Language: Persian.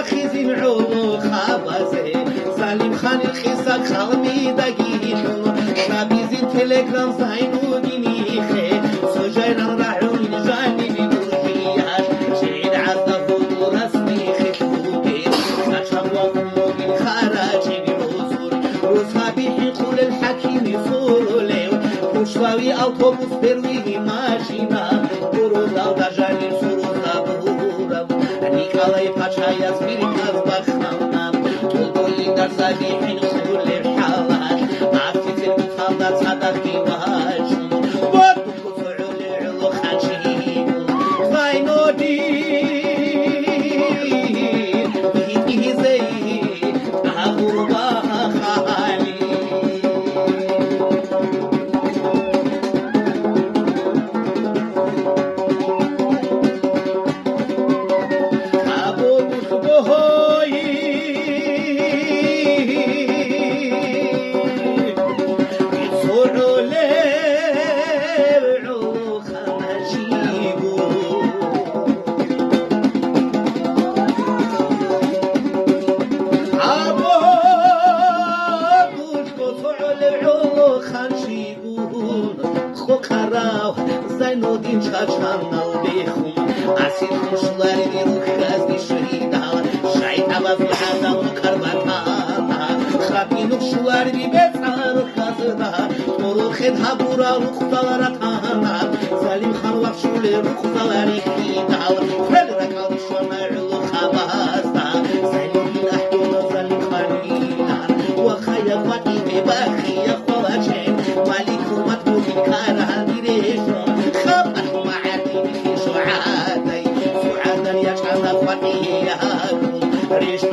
خیزیم علو خبازه سلیم خانی خیسا خالمی دگیشون شبیزین تلگرام زینو دینیخه سجایران رعونی جانی بیدوشیش شعید عزده و رسمی خطوبه نشم وقموگین خراجی بیروزور روزها بیحقول الحکیمی صولو پشواوی اوتوبوس بروی ماشینا برو داو دجانی سروزا بورم نیکالای پاچای از بیرکاز بخمم طلبوی در زبیحین خول حالات عفیت المطالات صدقی واشم ودو کسعول علو خانشیم غاینو دیر بیدی زی اهو باخالی زینودین چاچان نودیخون اسیر خوشلاری روخازی شهیدان شاید عوض لحظه و کربتانا خبین خوشلاری بسار خازنا مروخد هبورا رخدالرتانا سلیم خان وفشول رخدالری کیدال فل رکال شمعلو خبازنا سلیم احدون سلیم خانینا وخیفاتی بباخی خواجین مالیک و مطبوخی کاران دیریشون سعادا يجعل خطيئكم ريش